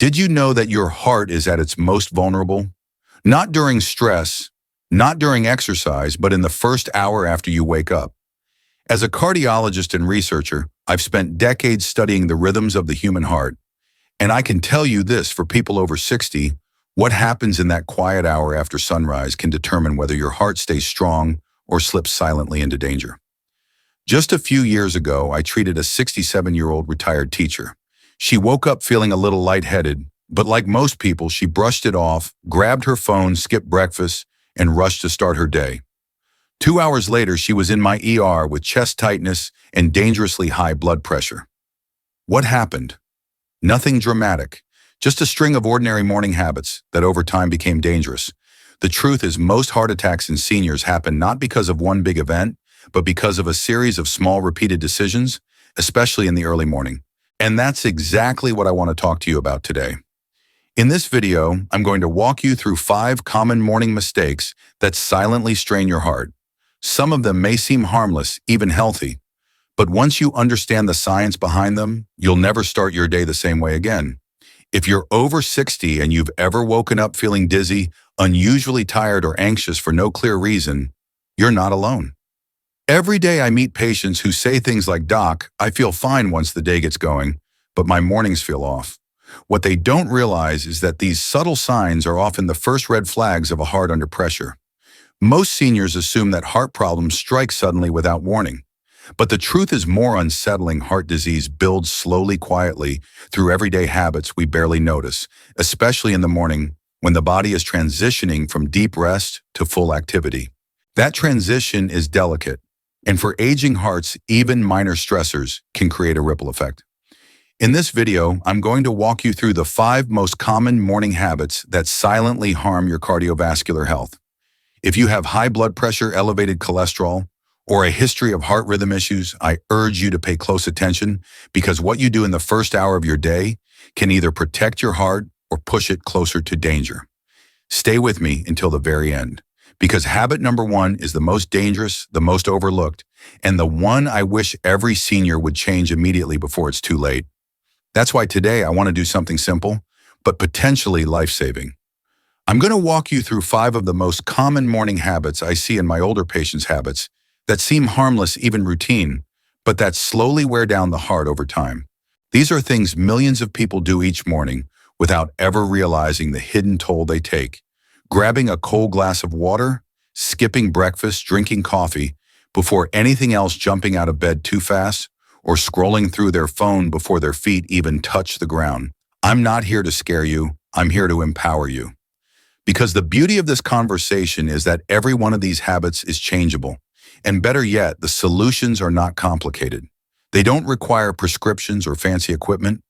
Did you know that your heart is at its most vulnerable? Not during stress, not during exercise, but in the first hour after you wake up. As a cardiologist and researcher, I've spent decades studying the rhythms of the human heart. And I can tell you this, for people over 60, what happens in that quiet hour after sunrise can determine whether your heart stays strong or slips silently into danger. Just a few years ago, I treated a 67-year-old retired teacher. She woke up feeling a little lightheaded, but like most people, she brushed it off, grabbed her phone, skipped breakfast, and rushed to start her day. 2 hours later, she was in my ER with chest tightness and dangerously high blood pressure. What happened? Nothing dramatic, just a string of ordinary morning habits that over time became dangerous. The truth is, most heart attacks in seniors happen not because of one big event, but because of a series of small repeated decisions, especially in the early morning. And that's exactly what I want to talk to you about today. In this video, I'm going to walk you through 5 common morning mistakes that silently strain your heart. Some of them may seem harmless, even healthy, but once you understand the science behind them, you'll never start your day the same way again. If you're over 60 and you've ever woken up feeling dizzy, unusually tired, or anxious for no clear reason, you're not alone. Every day I meet patients who say things like, "Doc, I feel fine once the day gets going, but my mornings feel off." What they don't realize is that these subtle signs are often the first red flags of a heart under pressure. Most seniors assume that heart problems strike suddenly without warning. But the truth is more unsettling. Heart disease builds slowly, quietly, through everyday habits we barely notice, especially in the morning when the body is transitioning from deep rest to full activity. That transition is delicate, and for aging hearts, even minor stressors can create a ripple effect. In this video, I'm going to walk you through the 5 most common morning habits that silently harm your cardiovascular health. If you have high blood pressure, elevated cholesterol, or a history of heart rhythm issues, I urge you to pay close attention, because what you do in the first hour of your day can either protect your heart or push it closer to danger. Stay with me until the very end, because habit number 1 is the most dangerous, the most overlooked, and the one I wish every senior would change immediately before it's too late. That's why today I want to do something simple, but potentially life-saving. I'm going to walk you through 5 of the most common morning habits I see in my older patients' habits that seem harmless, even routine, but that slowly wear down the heart over time. These are things millions of people do each morning without ever realizing the hidden toll they take. Grabbing a cold glass of water, skipping breakfast, drinking coffee before anything else, jumping out of bed too fast, or scrolling through their phone before their feet even touch the ground. I'm not here to scare you. I'm here to empower you. Because the beauty of this conversation is that every one of these habits is changeable. And better yet, the solutions are not complicated. They don't require prescriptions or fancy equipment.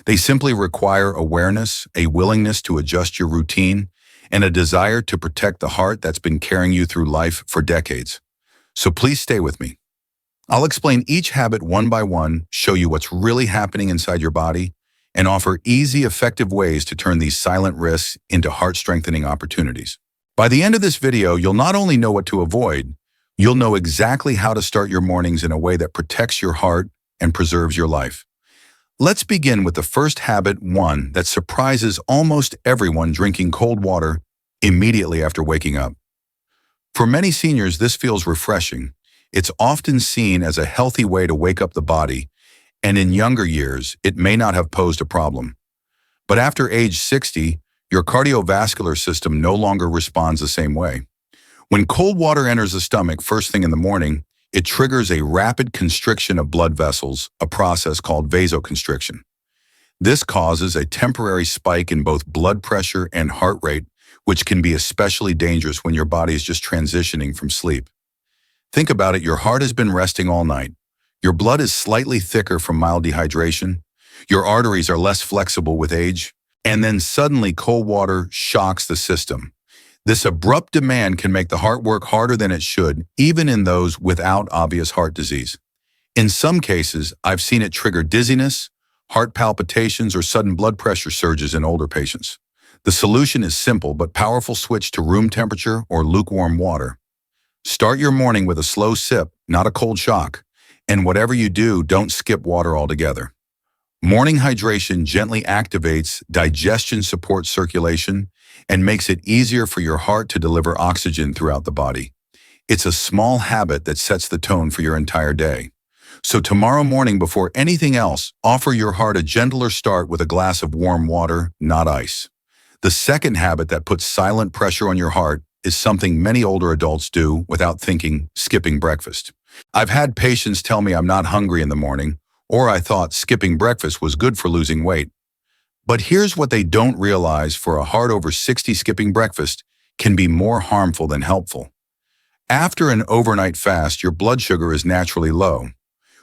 They simply require awareness, a willingness to adjust your routine, and a desire to protect the heart that's been carrying you through life for decades. So please stay with me. I'll explain each habit one by one, show you what's really happening inside your body, and offer easy, effective ways to turn these silent risks into heart-strengthening opportunities. By the end of this video, you'll not only know what to avoid, you'll know exactly how to start your mornings in a way that protects your heart and preserves your life. Let's begin with the first habit, one that surprises almost everyone: drinking cold water immediately after waking up. For many seniors, this feels refreshing. It's often seen as a healthy way to wake up the body, and in younger years, it may not have posed a problem. But after age 60, your cardiovascular system no longer responds the same way. When cold water enters the stomach first thing in the morning, it triggers a rapid constriction of blood vessels, a process called vasoconstriction. This causes a temporary spike in both blood pressure and heart rate, which can be especially dangerous when your body is just transitioning from sleep. Think about it. Your heart has been resting all night. Your blood is slightly thicker from mild dehydration. Your arteries are less flexible with age. And then suddenly cold water shocks the system. This abrupt demand can make the heart work harder than it should, even in those without obvious heart disease. In some cases, I've seen it trigger dizziness, heart palpitations, or sudden blood pressure surges in older patients. The solution is simple but powerful: switch to room temperature or lukewarm water. Start your morning with a slow sip, not a cold shock. And whatever you do, don't skip water altogether. Morning hydration gently activates digestion, supports circulation, and makes it easier for your heart to deliver oxygen throughout the body. It's a small habit that sets the tone for your entire day. So tomorrow morning, before anything else, offer your heart a gentler start with a glass of warm water, not ice. The second habit that puts silent pressure on your heart is something many older adults do without thinking: skipping breakfast. I've had patients tell me I'm not hungry in the morning, or I thought skipping breakfast was good for losing weight. But here's what they don't realize: for a heart over 60, skipping breakfast can be more harmful than helpful. After an overnight fast, your blood sugar is naturally low.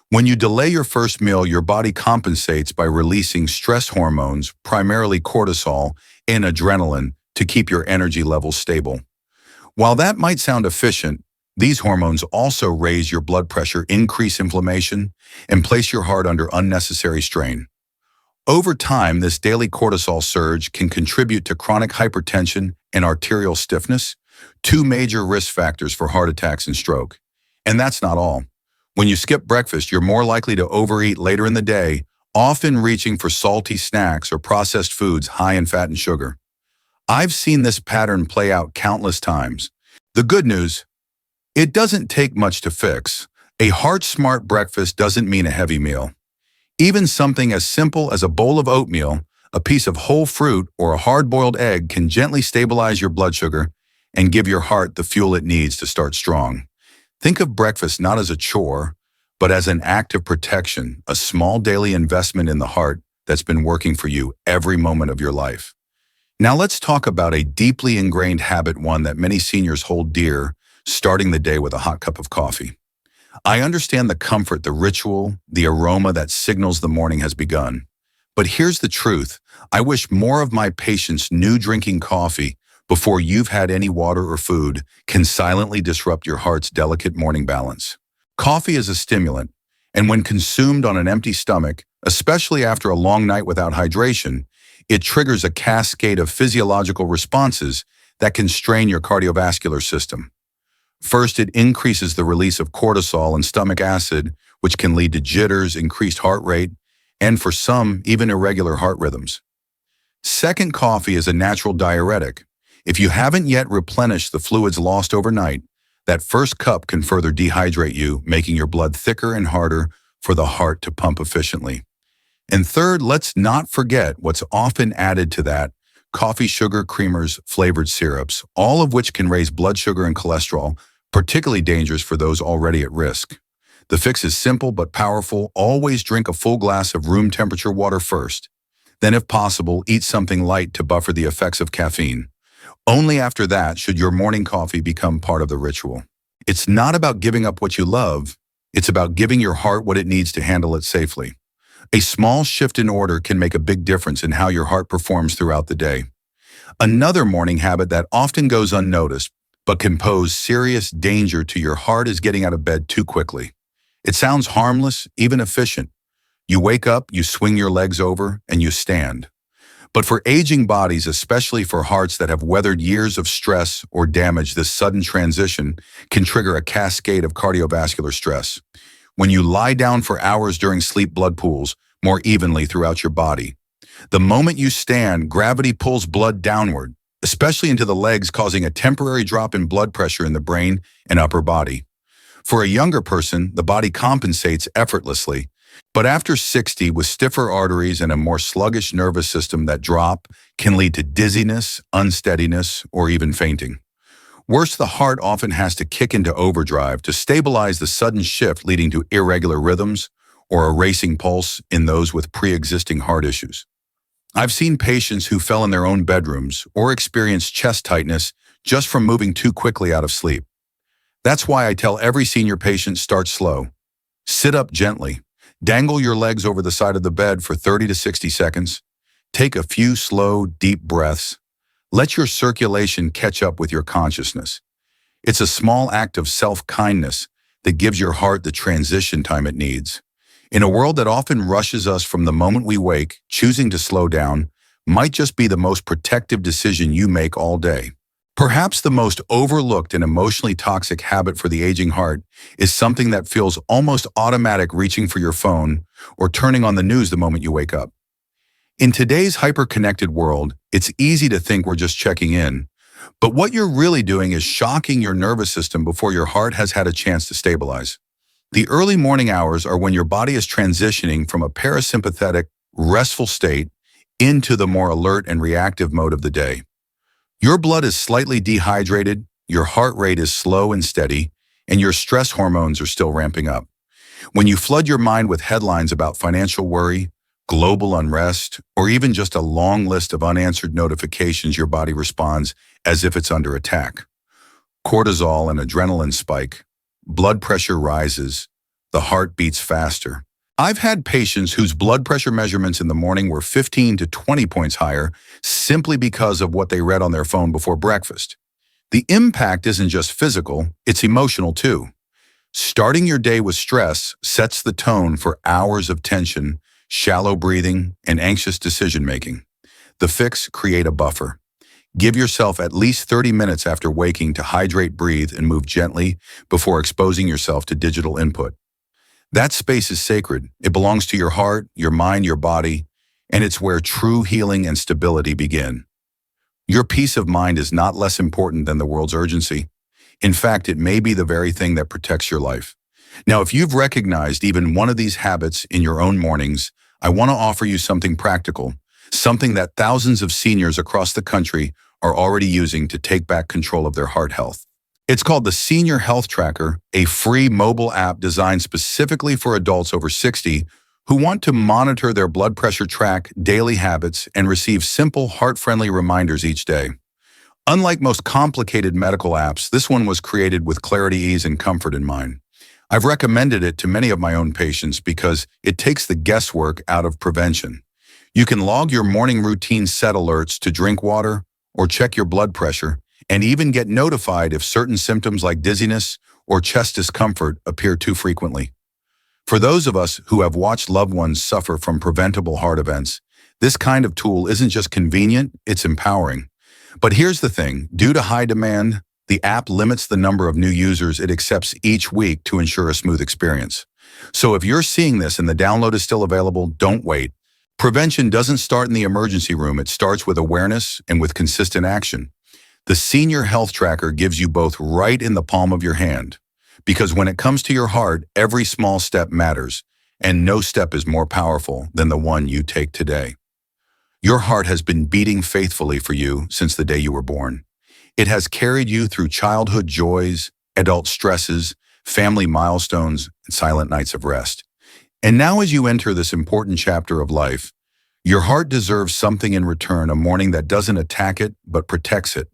When you delay your first meal, your body compensates by releasing stress hormones, primarily cortisol and adrenaline, to keep your energy levels stable. While that might sound efficient, these hormones also raise your blood pressure, increase inflammation, and place your heart under unnecessary strain. Over time, this daily cortisol surge can contribute to chronic hypertension and arterial stiffness, two major risk factors for heart attacks and stroke. And that's not all. When you skip breakfast, you're more likely to overeat later in the day, often reaching for salty snacks or processed foods high in fat and sugar. I've seen this pattern play out countless times. The good news: it doesn't take much to fix. A heart-smart breakfast doesn't mean a heavy meal. Even something as simple as a bowl of oatmeal, a piece of whole fruit, or a hard-boiled egg can gently stabilize your blood sugar and give your heart the fuel it needs to start strong. Think of breakfast not as a chore, but as an act of protection, a small daily investment in the heart that's been working for you every moment of your life. Now let's talk about a deeply ingrained habit, one that many seniors hold dear: starting the day with a hot cup of coffee. I understand the comfort, the ritual, the aroma that signals the morning has begun. But here's the truth: I wish more of my patients knew drinking coffee before you've had any water or food can silently disrupt your heart's delicate morning balance. Coffee is a stimulant, and when consumed on an empty stomach, especially after a long night without hydration, it triggers a cascade of physiological responses that can strain your cardiovascular system. First, it increases the release of cortisol and stomach acid, which can lead to jitters, increased heart rate, and for some, even irregular heart rhythms. Second, coffee is a natural diuretic. If you haven't yet replenished the fluids lost overnight, that first cup can further dehydrate you, making your blood thicker and harder for the heart to pump efficiently. And third, let's not forget what's often added to that: coffee sugar, creamers, flavored syrups, all of which can raise blood sugar and cholesterol, particularly dangerous for those already at risk. The fix is simple but powerful: always drink a full glass of room temperature water first. Then, if possible, eat something light to buffer the effects of caffeine. Only after that should your morning coffee become part of the ritual. It's not about giving up what you love, it's about giving your heart what it needs to handle it safely. A small shift in order can make a big difference in how your heart performs throughout the day. Another morning habit that often goes unnoticed but can pose serious danger to your heart is getting out of bed too quickly. It sounds harmless, even efficient. You wake up, you swing your legs over, and you stand. But for aging bodies, especially for hearts that have weathered years of stress or damage, this sudden transition can trigger a cascade of cardiovascular stress. When you lie down for hours during sleep, blood pools more evenly throughout your body. The moment you stand, gravity pulls blood downward, especially into the legs, causing a temporary drop in blood pressure in the brain and upper body. For a younger person, the body compensates effortlessly. But after 60, with stiffer arteries and a more sluggish nervous system, that drop can lead to dizziness, unsteadiness, or even fainting. Worse, the heart often has to kick into overdrive to stabilize the sudden shift, leading to irregular rhythms or a racing pulse in those with pre-existing heart issues. I've seen patients who fell in their own bedrooms or experienced chest tightness just from moving too quickly out of sleep. That's why I tell every senior patient: start slow. Sit up gently. Dangle your legs over the side of the bed for 30 to 60 seconds. Take a few slow, deep breaths. Let your circulation catch up with your consciousness. It's a small act of self-kindness that gives your heart the transition time it needs. In a world that often rushes us from the moment we wake, choosing to slow down might just be the most protective decision you make all day. Perhaps the most overlooked and emotionally toxic habit for the aging heart is something that feels almost automatic: reaching for your phone or turning on the news the moment you wake up. In today's hyper-connected world, it's easy to think we're just checking in, but what you're really doing is shocking your nervous system before your heart has had a chance to stabilize. The early morning hours are when your body is transitioning from a parasympathetic, restful state into the more alert and reactive mode of the day. Your blood is slightly dehydrated, your heart rate is slow and steady, and your stress hormones are still ramping up. When you flood your mind with headlines about financial worry, global unrest, or even just a long list of unanswered notifications, your body responds as if it's under attack. Cortisol and adrenaline spike, blood pressure rises, the heart beats faster. I've had patients whose blood pressure measurements in the morning were 15 to 20 points higher simply because of what they read on their phone before breakfast. The impact isn't just physical, it's emotional too. Starting your day with stress sets the tone for hours of tension, shallow breathing, and anxious decision-making. The fix: create a buffer. Give yourself at least 30 minutes after waking to hydrate, breathe, and move gently before exposing yourself to digital input. That space is sacred. It belongs to your heart, your mind, your body, and it's where true healing and stability begin. Your peace of mind is not less important than the world's urgency. In fact, it may be the very thing that protects your life. Now, if you've recognized even one of these habits in your own mornings, I want to offer you something practical, something that thousands of seniors across the country are already using to take back control of their heart health. It's called the Senior Health Tracker, a free mobile app designed specifically for adults over 60 who want to monitor their blood pressure, track daily habits, and receive simple, heart-friendly reminders each day. Unlike most complicated medical apps, this one was created with clarity, ease, and comfort in mind. I've recommended it to many of my own patients because it takes the guesswork out of prevention. You can log your morning routine, set alerts to drink water or check your blood pressure, and even get notified if certain symptoms like dizziness or chest discomfort appear too frequently. For those of us who have watched loved ones suffer from preventable heart events, this kind of tool isn't just convenient, it's empowering. But here's the thing: due to high demand, the app limits the number of new users it accepts each week to ensure a smooth experience. So if you're seeing this and the download is still available, don't wait. Prevention doesn't start in the emergency room, it starts with awareness and with consistent action. The Senior Health Tracker gives you both right in the palm of your hand. Because when it comes to your heart, every small step matters, and no step is more powerful than the one you take today. Your heart has been beating faithfully for you since the day you were born. It has carried you through childhood joys, adult stresses, family milestones, and silent nights of rest. And now, as you enter this important chapter of life, your heart deserves something in return: a morning that doesn't attack it, but protects it.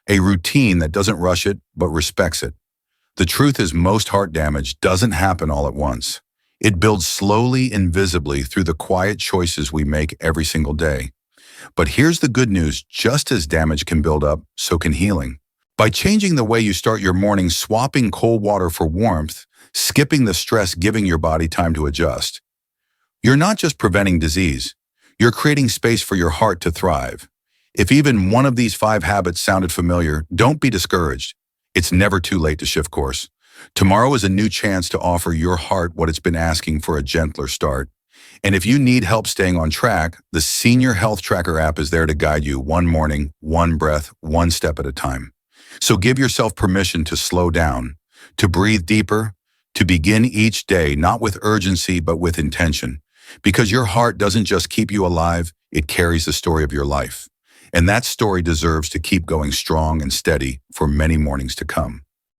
A routine that doesn't rush it, but respects it. The truth is, most heart damage doesn't happen all at once. It builds slowly, invisibly, through the quiet choices we make every single day. But here's the good news: just as damage can build up, so can healing. By changing the way you start your morning, swapping cold water for warmth, skipping the stress, giving your body time to adjust, you're not just preventing disease, you're creating space for your heart to thrive. If even one of these 5 habits sounded familiar, don't be discouraged. It's never too late to shift course. Tomorrow is a new chance to offer your heart what it's been asking for: a gentler start. And if you need help staying on track, the Senior Health Tracker app is there to guide you one morning, one breath, one step at a time. So give yourself permission to slow down, to breathe deeper, to begin each day not with urgency but with intention. Because your heart doesn't just keep you alive, it carries the story of your life. And that story deserves to keep going strong and steady for many mornings to come.